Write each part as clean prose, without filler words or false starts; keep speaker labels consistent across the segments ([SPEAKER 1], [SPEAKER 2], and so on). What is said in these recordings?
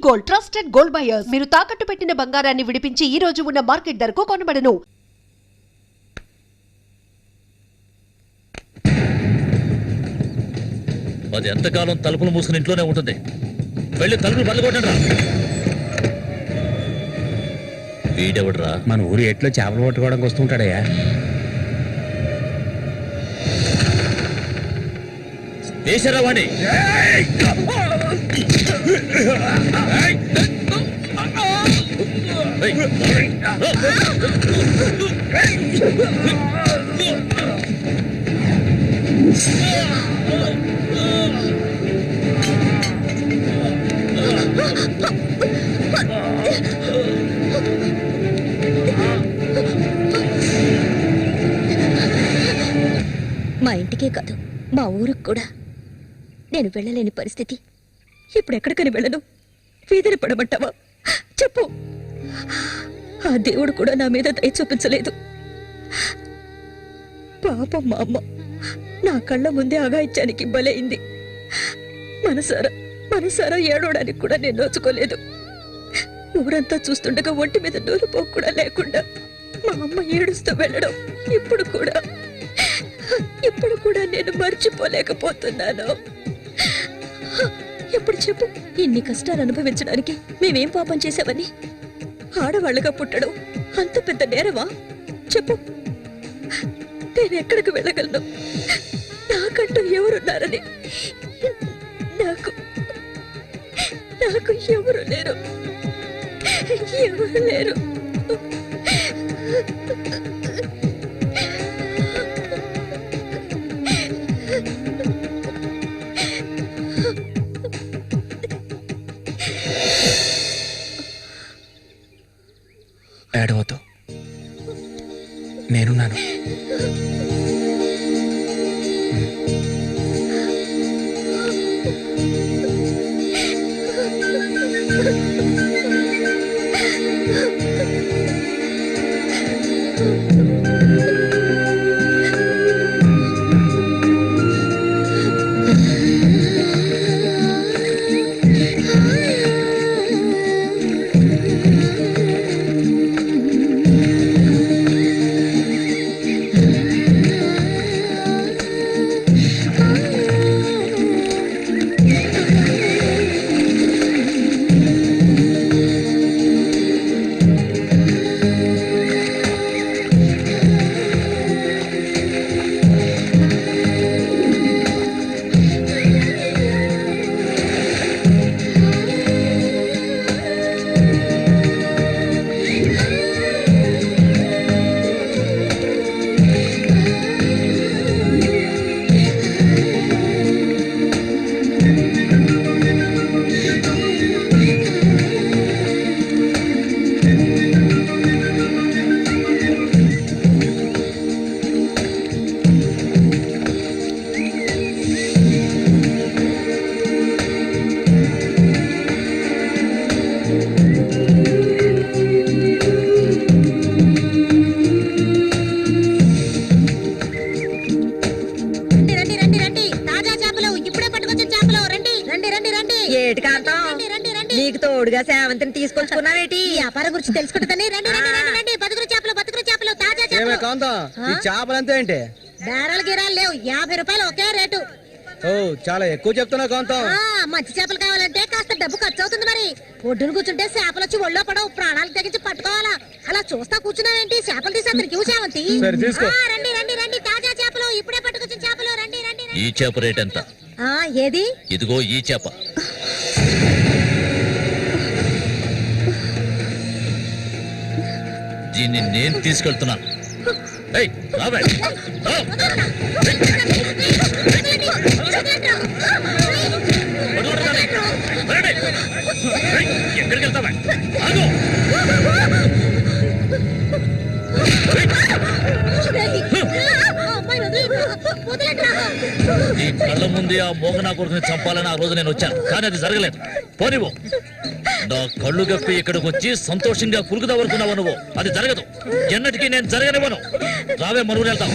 [SPEAKER 1] Gold, trusted gold buyers. మీరు తాకట్టు పెట్టిన బంగారాన్ని విడిపించి ఈ రోజు ఉన్న మార్కెట్ ధరకు కొనబడను.
[SPEAKER 2] అది ఎంతకాలం తలుపులు మూసుకుని ఇంట్లోనే ఉంటుంది. వెళ్ళి తలుపులు పగలగొట్టండి రా. వీడెవడరా?
[SPEAKER 3] మన ఊరు ఎట్లో చేపలు పట్టుకోవడానికి వస్తుంటాడయ్యా.
[SPEAKER 2] వేసారా వాణి?
[SPEAKER 4] మా ఇంటికే కాదు, మా ఊరికి కూడా నేను వెళ్ళలేని పరిస్థితి. ఇప్పుడు ఎక్కడికని వెళ్ళను? వీధిని పడమంటావా? చెప్పు. ఆ దేవుడు కూడా నా మీద దయ చూపించలేదు. పాపం మా అమ్మ నా కళ్ళ ముందే అగాయిత్యానికి బలైంది. మనసారా ఏడవడానికి కూడా నేను నోచుకోలేదు. ఊరంతా చూస్తుండగా ఒంటి మీద నూలుపోకు కూడా లేకుండా మా అమ్మ ఏడుస్తూ వెళ్ళడం ఇప్పుడు కూడా నేను మర్చిపోలేకపోతున్నాను. ఎప్పుడు చెప్పు, ఇన్ని కష్టాలు అనుభవించడానికి మేమేం పాపం చేశామని? ఆడవాళ్ళగా పుట్టడం అంత పెద్ద నేరమా? చెప్పు. నేను ఎక్కడికి వెళ్ళగలను? నాకంటూ ఎవరున్నారని నాకు ఎవరు లేరు.
[SPEAKER 3] ఏడవద్దు, నేనున్నాను.
[SPEAKER 4] నీకు తోడుగా సేవంతిని తీసుకొచ్చుకున్నావేటి? వ్యాపారం గురించి తెలుసుకుంటుందని. రండి, బతుకులు చేపలు తాజా
[SPEAKER 5] చేపలంతా ఏంటి?
[SPEAKER 4] బేరాలు గిరాలు లేవు, 50 రూపాయలు ఒకే రేటు.
[SPEAKER 5] ఓ, చాలా ఎక్కువ చెప్తున్నా కాంతం.
[SPEAKER 4] మంచి చేపలు కావాలంటే కాస్త డబ్బు ఖర్చు అవుతుంది. మరి ఒడ్డును కూర్చుంటే చేపలు వచ్చి ఒళ్ళో పడవు, ప్రాణాలు తెగించి పట్టుకోవాలా. అలా చూస్తా కూర్చున్నావేంటి? చేపలు తీసి అందరికి సేవంతి. రండి, తాజా చేపలు, ఇప్పుడే పట్టుకొచ్చిన చేపలు. రండి.
[SPEAKER 2] ఈ చేప రేట్ ఎంత?
[SPEAKER 4] ఏది?
[SPEAKER 2] ఇదిగో ఈ చేప. దీన్ని నేను తీసుకెళ్తున్నాను. ఎక్కడికి వెళ్తావా? నీ కళ్ళ ముందే ఆ మోగనా కొడుకుని చంపాలని ఆ రోజు నేను వచ్చాను, కానీ అది జరగలేదు. పోనివ్వు. నా కళ్ళు గప్పి ఇక్కడికి వచ్చి సంతోషంగా పురుగుదావనుకున్నావు నువ్వు. అది జరగదు, ఎన్నటికీ నేను జరగనివ్వను. రావే, మరువురు వెళ్తాం.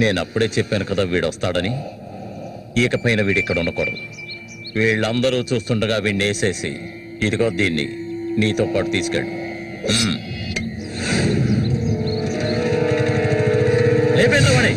[SPEAKER 2] నేను అప్పుడే చెప్పాను కదా వీడొస్తాడని. ఇకపైన వీడిక్కడ ఉండకూడదు. వీళ్ళందరూ చూస్తుండగా వీడిని వేసేసి ఇదిగో దీన్ని నీతో పాటు తీసుకెళ్ళు. లేపేద్దామని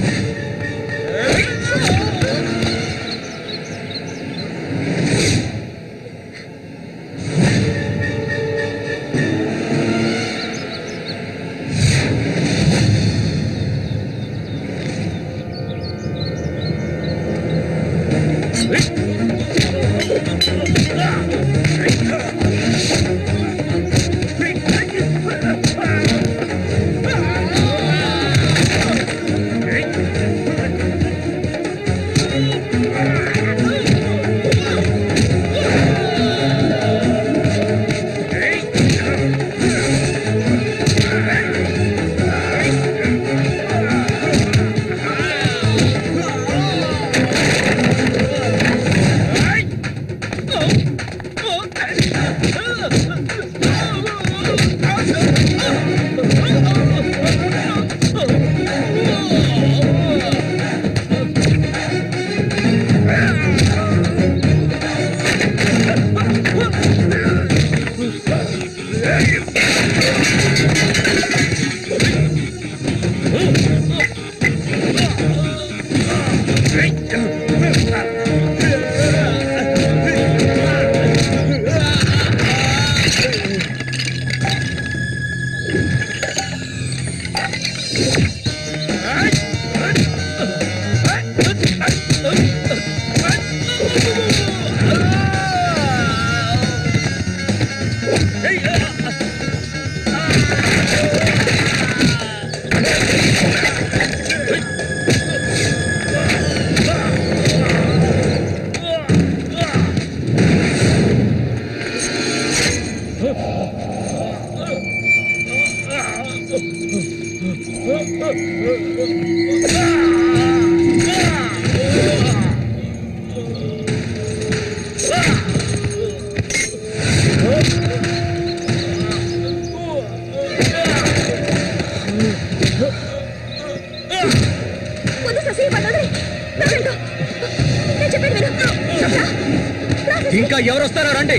[SPEAKER 5] ఇంకా ఎవరొస్తారో రండి.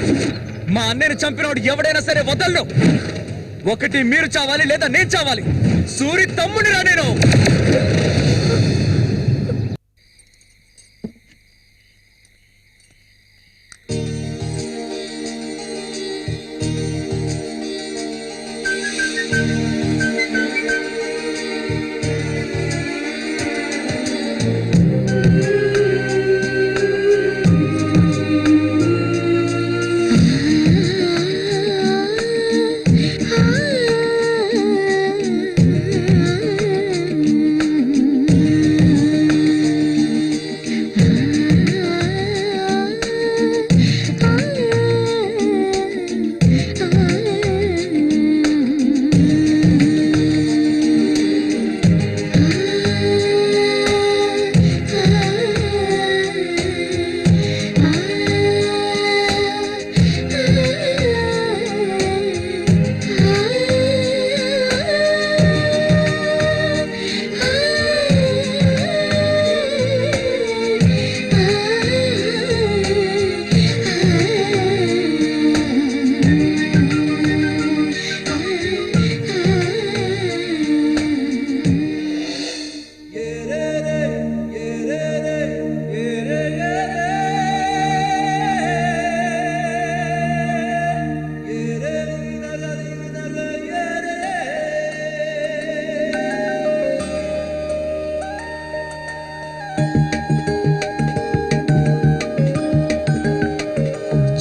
[SPEAKER 5] మా అన్నయ్యను చంపినోడు ఎవడైనా సరే వదలను. ఒకటి మీరు చావాలి లేదా నేను చావాలి. సూరి తమ్ముని రా నేను.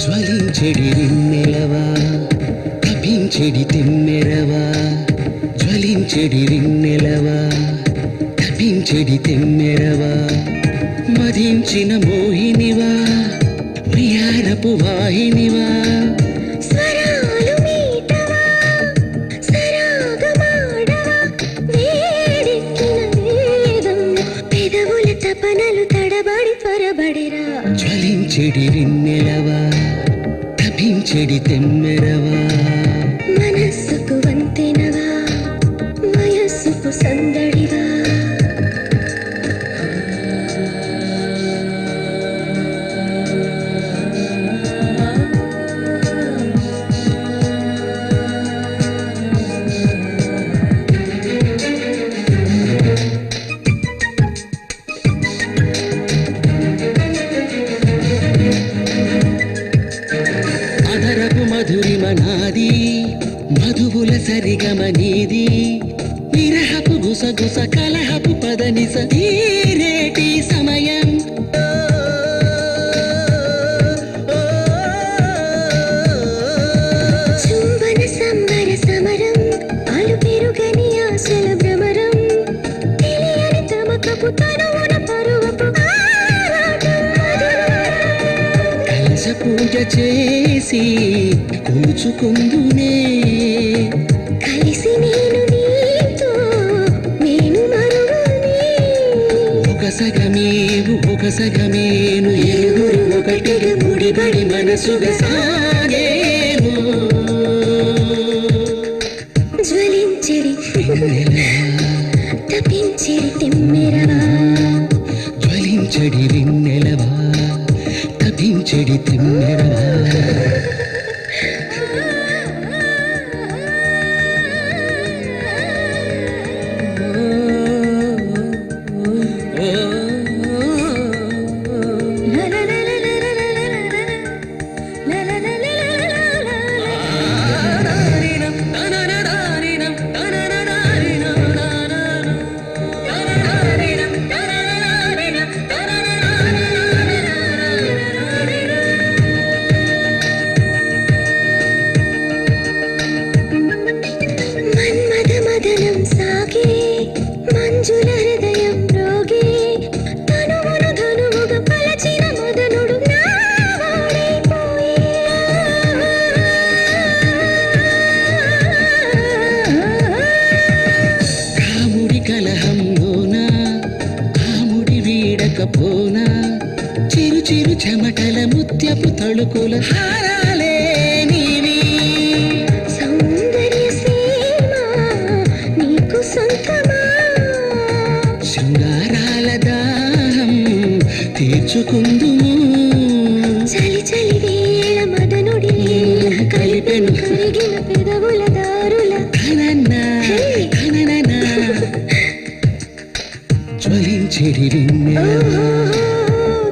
[SPEAKER 3] జ్వలించెడి రిన్నెలవా తపించెడి తెమ్మెరవా, జ్వలించెడి రిన్నెలవా తపించెడి తెమ్మెరవా, మదించిన మోహినివా ప్రియారపు వాహినివా,
[SPEAKER 4] స్వరాలు మీటవా సరాగమాడవా, వేడెక్కిన వేగం పెదవుల తపన
[SPEAKER 3] తపించెడి వెన్నెలవా తపించెడి తెమ్మెరవా
[SPEAKER 4] మనస్సుకు వంతెనవా వయస్సుకు సందడివా
[SPEAKER 3] అధరపు మధురిమ నాది మధువుల సరిగమ నీది విరహపు గుసగుస కలహపు పదనిస తీరేటి సమయం
[SPEAKER 4] చుంబన సంబర సమరం అలు పెరుగని ఆశల భ్రమరం తెలియని తమకపు తనువున పరువపు ఆరాటం
[SPEAKER 3] కలశ పూజ చేసి కూర్చుకుందునే
[SPEAKER 4] కలిసి నేను నీతో నేను మరువని
[SPEAKER 3] ఒక సగమేవు ఒక సగమేను ఇరువురు ఒకటిగా ముడిబడి మనసుగా సాగేను
[SPEAKER 4] జ్వలించెడి తపించెడి తెమ్మెరవా
[SPEAKER 3] జ్వలించడి వెన్నెలవా తపించెడి తెమ్మెరవా
[SPEAKER 4] మన్మథ మదనం సాగే మంజుల హృదయం రోగే తనువును ధనువుగా పలచిన మదనుడు
[SPEAKER 3] కాముడి కలహంలోనా కాముడి వీడకపోనా చిరు చిరు చెమటల ముత్యపు తళుకుల హారాలే నీవి
[SPEAKER 4] సౌందర్య సీమ నీకు సొంతమా
[SPEAKER 3] శృంగారాల దాహం తీర్చుకుందుము
[SPEAKER 4] చలి చలి వేళ మదనుడి కలిపెను కరిగిన పెదవుల దారుల
[SPEAKER 3] తనన్నా తనననా జ్వలించెడి వెన్నెలవా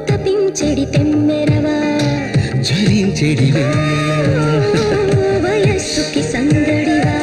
[SPEAKER 4] తపించెడి తెమ్మెరవా
[SPEAKER 3] జ్వలించెడి వెన్నెలవా
[SPEAKER 4] వయస్సుకి సందడివా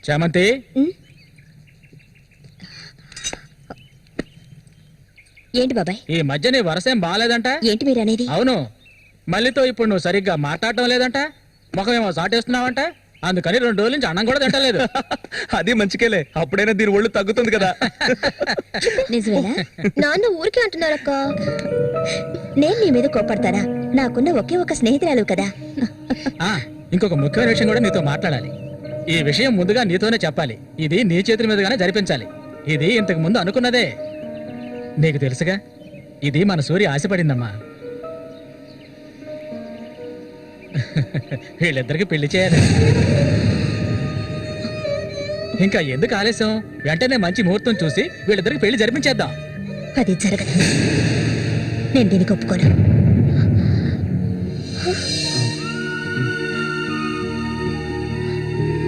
[SPEAKER 5] చామంతి
[SPEAKER 4] ఏంటి బాబాయ్
[SPEAKER 5] ఈ మధ్య నీ వరసేం బాగాలేదంట
[SPEAKER 4] ఏంటి మీరు అనేది
[SPEAKER 5] అవును మళ్ళీతో ఇప్పుడు నువ్వు సరిగ్గా మాట్లాడటం లేదంట ముఖమేమో సాటేస్తున్నావంట అందుకని 2 రోజుల నుంచి అన్నం కూడా తింటలేదు
[SPEAKER 6] అది మంచికేలే అప్పుడైనా దీని ఒళ్ళు తగ్గుతుంది కదా
[SPEAKER 4] నిజమేనా నాన్న ఊరికే అంటున్నారక్క నేను నీ మీద కోపడతానా నాకున్న ఒకే ఒక స్నేహితురాలు కదా
[SPEAKER 5] ఇంకొక ముఖ్యమైన విషయం కూడా నీతో మాట్లాడాలి ఈ విషయం ముందుగా నీతోనే చెప్పాలి ఇది నీ చేతుల మీదుగానే జరిపించాలి ఇది ఇంతకు ముందు అనుకున్నదే నీకు తెలుసుగా ఇది మన సూర్య ఆశపడిందమ్మా వీళ్ళిద్దరికి పెళ్లి చేయాలి ఇంకా ఎందుకు ఆలస్యం? వెంటనే మంచి ముహూర్తం చూసి వీళ్ళిద్దరికి పెళ్లి జరిపించేద్దాం.
[SPEAKER 4] అది జరగదు. నేను దీనికి ఒప్పుకోను.